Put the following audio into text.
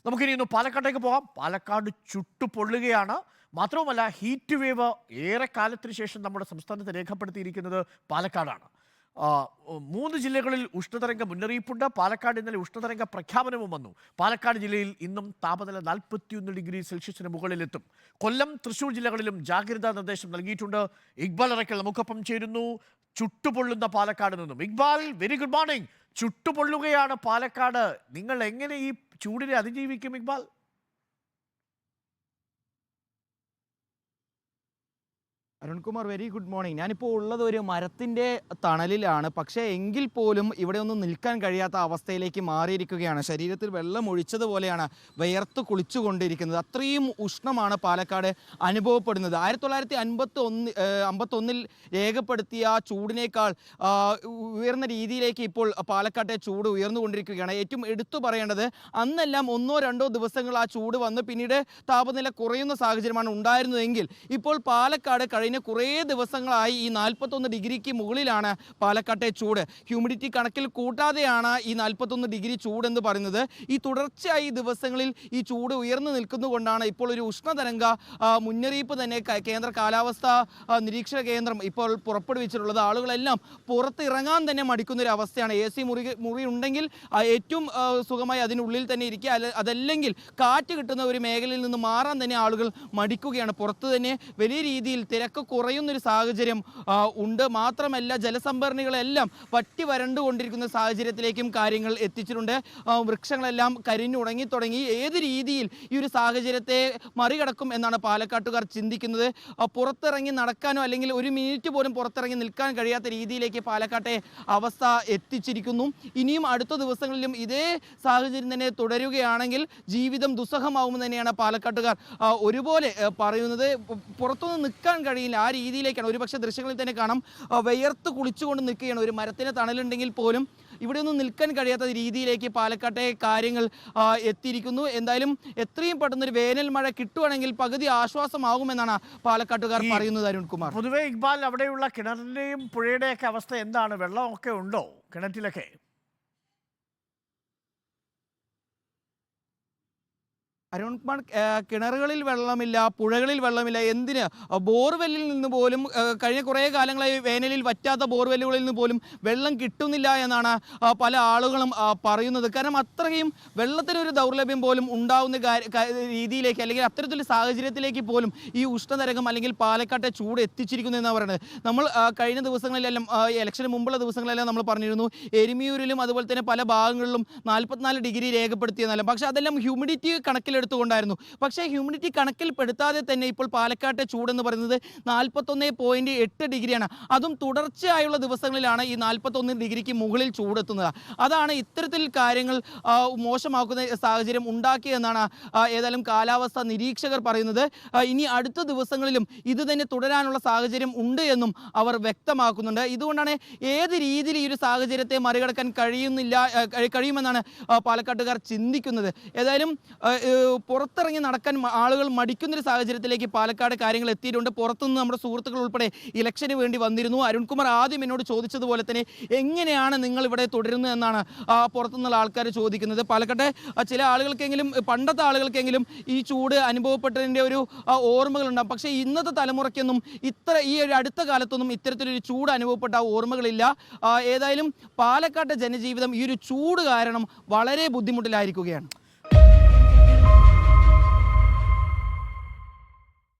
നമുക്കിനി ഇന്ന് പാലക്കാട്ടേക്ക് പോകാം. പാലക്കാട് ചുട്ടുപൊള്ളുകയാണ്. മാത്രവുമല്ല, ഹീറ്റ് വേവ് ഏറെ കാലത്തിന് ശേഷം നമ്മുടെ സംസ്ഥാനത്ത് രേഖപ്പെടുത്തിയിരിക്കുന്നത് പാലക്കാടാണ്. 3 ജില്ലകളിൽ ഉഷ്ണതരംഗ മുന്നറിയിപ്പുണ്ട്. പാലക്കാട് ഇന്നലെ ഉഷ്ണതരംഗ പ്രഖ്യാപനവും വന്നു. പാലക്കാട് ജില്ലയിൽ ഇന്നും താപനില 41 ഡിഗ്രി സെൽഷ്യസിന് മുകളിലെത്തും. കൊല്ലം, തൃശൂർ ജില്ലകളിലും ജാഗ്രതാ നിർദ്ദേശം നൽകിയിട്ടുണ്ട്. ഇക്ബാൽ അറക്കൽ നമുക്കൊപ്പം ചേരുന്നു, ചുട്ടുപൊള്ളുന്ന പാലക്കാട് നിന്നും. Iqbal, very good morning. ചുട്ടുപൊള്ളുകയാണ് പാലക്കാട്. നിങ്ങൾ എങ്ങനെ ഈ ചൂടിനെ അതിജീവിക്കും Iqbal? Arunkumar, very good morning. ഞാനിപ്പോൾ ഉള്ളത് ഒരു മരത്തിൻ്റെ തണലിലാണ്. പക്ഷേ എങ്കിൽ പോലും ഇവിടെ ഒന്നും നിൽക്കാൻ കഴിയാത്ത അവസ്ഥയിലേക്ക് മാറിയിരിക്കുകയാണ്. ശരീരത്തിൽ വെള്ളം ഒഴിച്ചതുപോലെയാണ് വിയർത്ത് കുളിച്ചുകൊണ്ടിരിക്കുന്നത്. അത്രയും ഉഷ്ണമാണ് പാലക്കാട് അനുഭവപ്പെടുന്നത്. 1951 രേഖപ്പെടുത്തിയ ചൂടിനേക്കാൾ ഉയർന്ന രീതിയിലേക്ക് ഇപ്പോൾ പാലക്കാട്ടെ ചൂട് ഉയർന്നുകൊണ്ടിരിക്കുകയാണ്. ഏറ്റവും എടുത്തു പറയേണ്ടത്, അന്നെല്ലാം 1-2 ദിവസങ്ങൾ ആ ചൂട് വന്ന് പിന്നീട് താപനില കുറയുന്ന സാഹചര്യമാണ് ഉണ്ടായിരുന്നതെങ്കിൽ ഇപ്പോൾ പാലക്കാട് കഴിഞ്ഞ കുറേ ദിവസങ്ങളായി ഈ 41 ഡിഗ്രിക്ക് മുകളിലാണ് പാലക്കാട്ടെ ചൂട്. ഹ്യൂമിഡിറ്റി കണക്കിൽ കൂട്ടാതെയാണ് ഈ 41 ഡിഗ്രി ചൂടെന്ന് പറയുന്നത്. ഈ തുടർച്ചയായി ദിവസങ്ങളിൽ ഈ ചൂട് ഉയർന്നു നിൽക്കുന്നതുകൊണ്ടാണ് ഇപ്പോൾ ഒരു ഉഷ്ണതരംഗ മുന്നറിയിപ്പ് തന്നെ കേന്ദ്ര കാലാവസ്ഥാ നിരീക്ഷണ കേന്ദ്രം ഇപ്പോൾ പുറപ്പെടുവിച്ചിട്ടുള്ളത്. ആളുകളെല്ലാം പുറത്തിറങ്ങാൻ തന്നെ മടിക്കുന്നൊരു അവസ്ഥയാണ്. AC മുറി ഉണ്ടെങ്കിൽ ഏറ്റവും സുഖമായി അതിനുള്ളിൽ തന്നെ ഇരിക്കുക, അതല്ലെങ്കിൽ കാറ്റ് കിട്ടുന്ന ഒരു മേഖലയിൽ നിന്ന് മാറാൻ തന്നെ ആളുകൾ മടിക്കുകയാണ്. പുറത്ത് തന്നെ വലിയ രീതിയിൽ തിരക്ക് കുറയുന്നൊരു സാഹചര്യം ഉണ്ട്. മാത്രമല്ല, ജലസംഭരണികളെല്ലാം വറ്റി വരണ്ടുകൊണ്ടിരിക്കുന്ന സാഹചര്യത്തിലേക്കും കാര്യങ്ങൾ എത്തിച്ചിട്ടുണ്ട്. വൃക്ഷങ്ങളെല്ലാം കരിഞ്ഞുണങ്ങി തുടങ്ങി. ഏത് രീതിയിൽ ഈ ഒരു സാഹചര്യത്തെ മറികടക്കും എന്നാണ് പാലക്കാട്ടുകാർ ചിന്തിക്കുന്നത്. പുറത്തിറങ്ങി നടക്കാനോ അല്ലെങ്കിൽ ഒരു മിനിറ്റ് പോലും പുറത്തിറങ്ങി നിൽക്കാൻ കഴിയാത്ത രീതിയിലേക്ക് പാലക്കാട്ടെ അവസ്ഥ എത്തിച്ചിരിക്കുന്നു. ഇനിയും അടുത്ത ദിവസങ്ങളിലും ഇതേ സാഹചര്യം തന്നെ തുടരുകയാണെങ്കിൽ ജീവിതം ദുസ്സഹമാവുമെന്ന് തന്നെയാണ് പാലക്കാട്ടുകാർ ഒരുപോലെ പറയുന്നത്. പുറത്തൊന്നും നിൽക്കാൻ കഴിയില്ല, ആ രീതിയിലേക്കാണ്. ഒരുപക്ഷെ ദൃശ്യങ്ങളിൽ തന്നെ കാണാം, വിയർത്ത് കുളിച്ചുകൊണ്ട് നിൽക്കുകയാണ്. ഒരു മരത്തിന് തണലുണ്ടെങ്കിൽ പോലും ഇവിടെയൊന്നും നിൽക്കാൻ കഴിയാത്ത രീതിയിലേക്ക് പാലക്കാട്ടെ കാര്യങ്ങൾ എത്തിയിരിക്കുന്നു. എന്തായാലും എത്രയും പെട്ടെന്നൊരു വേനൽ മഴ കിട്ടുവാണെങ്കിൽ പകുതി ആശ്വാസമാകുമെന്നാണ് പാലക്കാട്ടുകാർ പറയുന്നത്. അരുൺകുമാർ, പൊതുവെ ഇക്ബാൽ, അവിടെയുള്ള കിണറിന്റെയും പുഴയുടെയൊക്കെ അവസ്ഥ എന്താണ്? വെള്ളമൊക്കെ ഉണ്ടോ കിണറ്റിലൊക്കെ? അരുൺകുമാർ, കിണറുകളിൽ വെള്ളമില്ല, പുഴകളിൽ വെള്ളമില്ല. എന്തിന്, ബോർവെല്ലിൽ നിന്ന് പോലും കഴിഞ്ഞ കുറേ കാലങ്ങളായി വേനലിൽ വറ്റാത്ത ബോർവെല്ലുകളിൽ നിന്ന് പോലും വെള്ളം കിട്ടുന്നില്ല എന്നാണ് പല ആളുകളും പറയുന്നത്. കാരണം അത്രയും വെള്ളത്തിനൊരു ദൗർലഭ്യം പോലും ഉണ്ടാവുന്ന രീതിയിലേക്ക്, അല്ലെങ്കിൽ അത്തരത്തിലൊരു സാഹചര്യത്തിലേക്ക് പോലും ഈ ഉഷ്ണതരംഗം അല്ലെങ്കിൽ പാലക്കാട്ടെ ചൂട് എത്തിച്ചിരിക്കുന്നു എന്നാണ് പറയുന്നത്. നമ്മൾ കഴിഞ്ഞ ദിവസങ്ങളിലെല്ലാം, ഇലക്ഷന് മുമ്പുള്ള ദിവസങ്ങളിലെല്ലാം നമ്മൾ പറഞ്ഞിരുന്നു, എരുമിയൂരിലും അതുപോലെ തന്നെ പല ഭാഗങ്ങളിലും 44 ഡിഗ്രി രേഖപ്പെടുത്തിയെന്നല്ല. പക്ഷേ അതെല്ലാം ഹ്യൂമിഡിറ്റി കണക്കിലെടുത്തുകൊണ്ടായിരുന്നു. പക്ഷേ ഹ്യൂമിഡിറ്റി കണക്കിൽപ്പെടുത്താതെ തന്നെ ഇപ്പോൾ പാലക്കാട്ടെ ചൂടെന്ന് പറയുന്നത് 41.8 ഡിഗ്രിയാണ്. അതും തുടർച്ചയായുള്ള ദിവസങ്ങളിലാണ് ഈ 41 ഡിഗ്രിക്ക് മുകളിൽ ചൂടെത്തുന്നത്. അതാണ് ഇത്തരത്തിൽ കാര്യങ്ങൾ മോശമാക്കുന്ന സാഹചര്യം ഉണ്ടാക്കിയതെന്നാണ് ഏതായാലും കാലാവസ്ഥാ നിരീക്ഷകർ പറയുന്നത്. ഇനി അടുത്ത ദിവസങ്ങളിലും ഇത് തന്നെ തുടരാനുള്ള സാഹചര്യം ഉണ്ട് എന്നും അവർ വ്യക്തമാക്കുന്നുണ്ട്. ഇതുകൊണ്ടാണ് ഏത് രീതിയിൽ ഈ ഒരു സാഹചര്യത്തെ മറികടക്കാൻ കഴിയുമെന്നാണ് പാലക്കാട്ടുകാർ ചിന്തിക്കുന്നത്. ഏതായാലും പുറത്തിറങ്ങി നടക്കാൻ ആളുകൾ മടിക്കുന്നൊരു സാഹചര്യത്തിലേക്ക് പാലക്കാട് കാര്യങ്ങൾ എത്തിയിട്ടുണ്ട്. പുറത്തുനിന്ന് നമ്മുടെ സുഹൃത്തുക്കൾ ഉൾപ്പെടെ ഇലക്ഷന് വേണ്ടി വന്നിരുന്നു. അരുൺകുമാർ ആദ്യം എന്നോട് ചോദിച്ചതുപോലെ തന്നെ എങ്ങനെയാണ് നിങ്ങൾ ഇവിടെ തുടരുന്നത് എന്നാണ് പുറത്തുനിന്നുള്ള ആൾക്കാർ ചോദിക്കുന്നത്. പാലക്കാട്ടെ ചില ആളുകൾക്കെങ്കിലും, പണ്ടത്തെ ആളുകൾക്കെങ്കിലും ഈ ചൂട് അനുഭവപ്പെട്ടതിൻ്റെ ഒരു ഓർമ്മകളുണ്ടാകും. പക്ഷേ ഇന്നത്തെ തലമുറയ്ക്കൊന്നും ഈ ഒരു അടുത്ത കാലത്തൊന്നും ഇത്തരത്തിലൊരു ചൂട് അനുഭവപ്പെട്ട ഓർമ്മകളില്ല. ഏതായാലും പാലക്കാട്ടെ ജനജീവിതം ഈ ഒരു ചൂട് കാരണം വളരെ ബുദ്ധിമുട്ടിലായിരിക്കുകയാണ്.